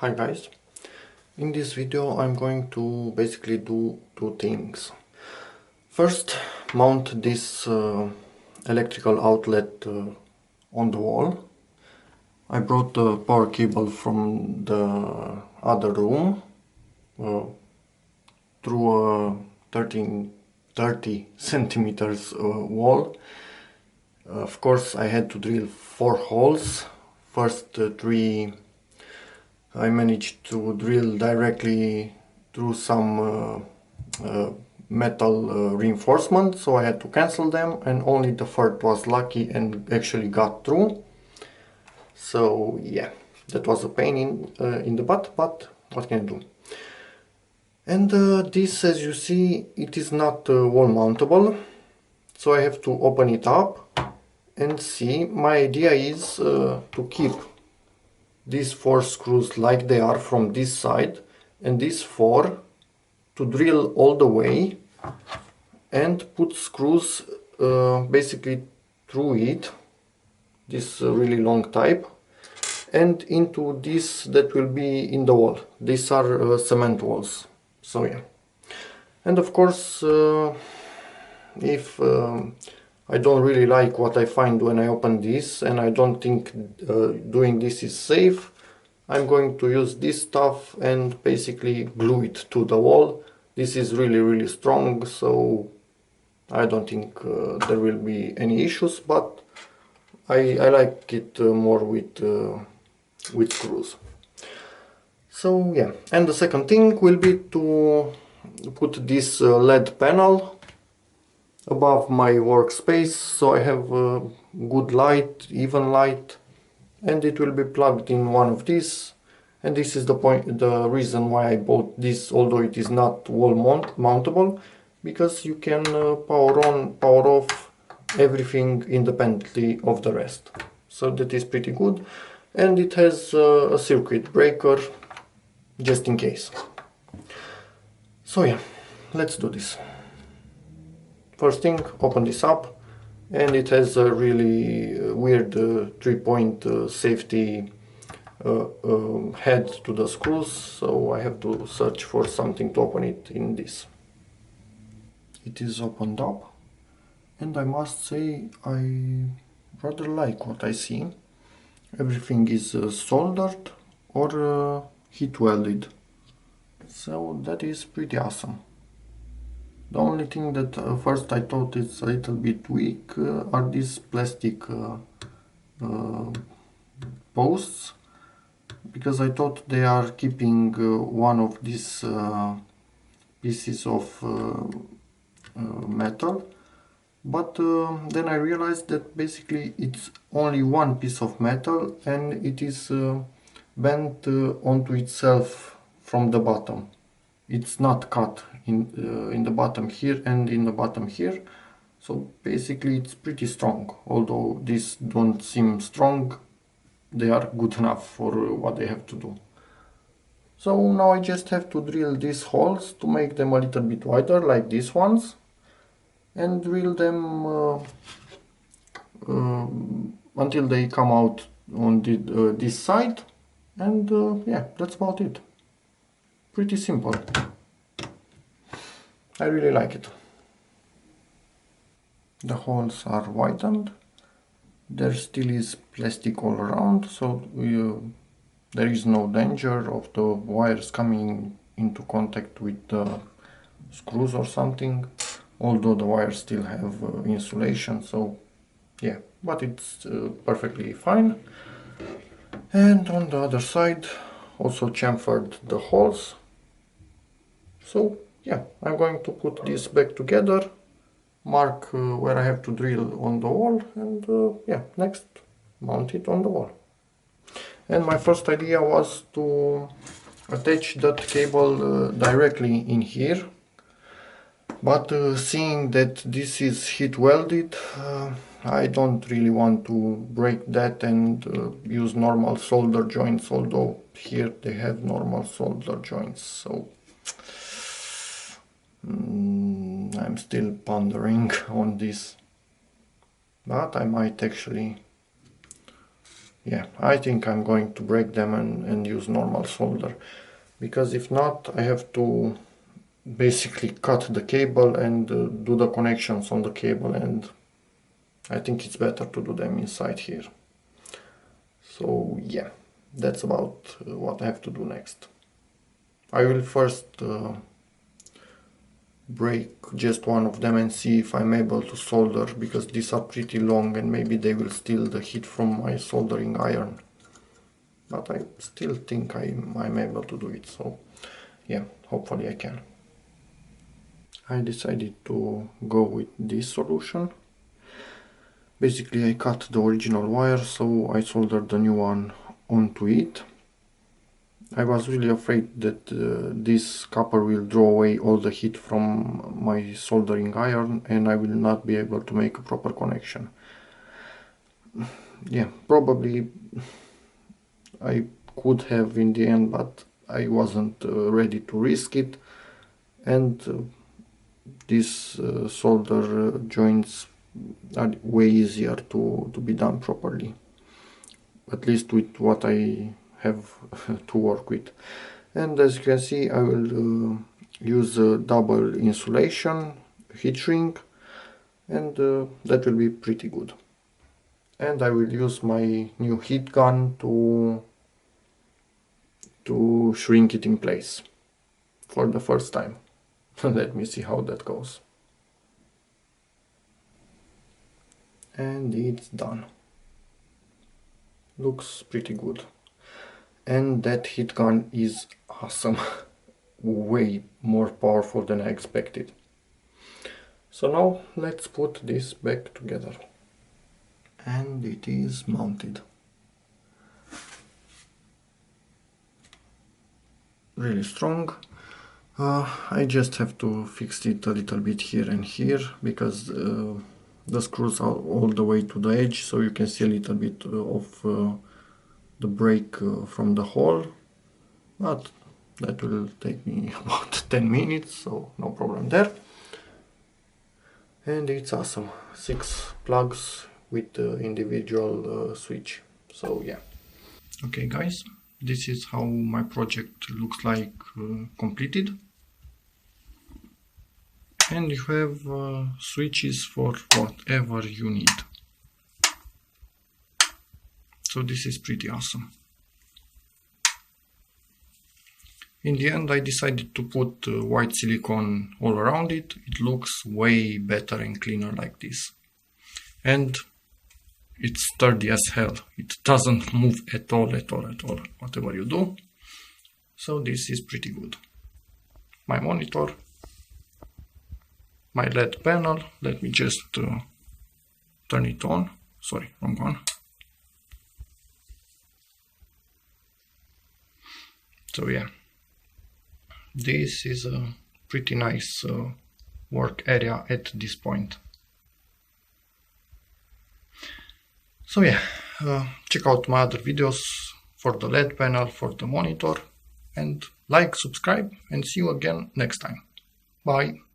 Hi guys, in this video I'm going to basically do two things. First, mount this electrical outlet on the wall. I brought the power cable from the other room through a 30 centimeters wall. Of course I had to drill 4 holes. First 3 I managed to drill directly through some metal reinforcement, so I had to cancel them, and only the third was lucky and actually got through. So yeah, that was a pain in the butt, but what can I do? And this, as you see, it is not wall mountable, so I have to open it up and see. My idea is to keep these 4 screws like they are from this side, and these 4 to drill all the way and put screws basically through it, this really long type, and into this that will be in the wall. These are cement walls, so yeah. And of course if I don't really like what I find when I open this, and I don't think doing this is safe, I'm going to use this stuff and basically glue it to the wall. This is really strong, so I don't think there will be any issues, but I like it more with screws. So yeah, and the second thing will be to put this LED panel above my workspace, so I have good light, even light, and it will be plugged in one of these. And this is the reason why I bought this, although it is not wall mountable, because you can power on, power off everything independently of the rest. So that is pretty good, and it has a circuit breaker just in case. So yeah, let's do this. First thing, open this up, and it has a really weird 3-point safety head to the screws, so I have to search for something to open it in this. It is opened up, and I must say I rather like what I see. Everything is soldered or heat welded, so that is pretty awesome. The only thing that first I thought is a little bit weak are these plastic posts, because I thought they are keeping one of these pieces of metal, but then I realized that basically it's only one piece of metal, and it is bent onto itself from the bottom. It's not cut in the bottom here and in the bottom here, so basically it's pretty strong. Although these don't seem strong, they are good enough for what they have to do. So now I just have to drill these holes to make them a little bit wider, like these ones, and drill them until they come out on this side, and yeah, that's about it. Pretty simple. I really like it. The holes are widened. There still is plastic all around, so there is no danger of the wires coming into contact with the screws or something, although the wires still have insulation, so yeah, but it's perfectly fine. And on the other side also chamfered the holes. So yeah, I'm going to put this back together, mark where I have to drill on the wall, and yeah, next mount it on the wall. And my first idea was to attach that cable directly in here, but seeing that this is heat welded, I don't really want to break that and use normal solder joints, although here they have normal solder joints, so I'm still pondering on this, but I might actually yeah, I think I'm going to break them and use normal solder, because if not I have to basically cut the cable and do the connections on the cable, and I think it's better to do them inside here. So yeah, that's about what I have to do next. I will first break just one of them and see if I'm able to solder, because these are pretty long and maybe they will steal the heat from my soldering iron. But I still think I'm able to do it, so yeah, hopefully I can. I decided to go with this solution. Basically I cut the original wire, so I soldered the new one onto it. I was really afraid that this copper will draw away all the heat from my soldering iron and I will not be able to make a proper connection. Yeah, probably I could have in the end, but I wasn't ready to risk it, and these solder joints are way easier to be done properly, at least with what I have to work with. And as you can see, I will use a double insulation heat shrink, and that will be pretty good. And I will use my new heat gun to shrink it in place for the first time. Let me see how that goes. And it's done. Looks pretty good. And that heat gun is awesome. Way more powerful than I expected. So now let's put this back together. And it is mounted. Really strong. I just have to fix it a little bit here and here, because the screws are all the way to the edge, so you can see a little bit of the break from the hole, but that will take me about 10 minutes, so no problem there. And it's awesome. 6 plugs with individual switch, so yeah. Okay guys, this is how my project looks like completed. And you have switches for whatever you need. So this is pretty awesome. In the end I decided to put white silicone all around it. It looks way better and cleaner like this. And it's sturdy as hell. It doesn't move at all, whatever you do. So this is pretty good. My monitor, my LED panel, let me just turn it on. Sorry, wrong one. So yeah, this is a pretty nice work area at this point. So yeah, check out my other videos for the LED panel, for the monitor, and like, subscribe, and see you again next time. Bye!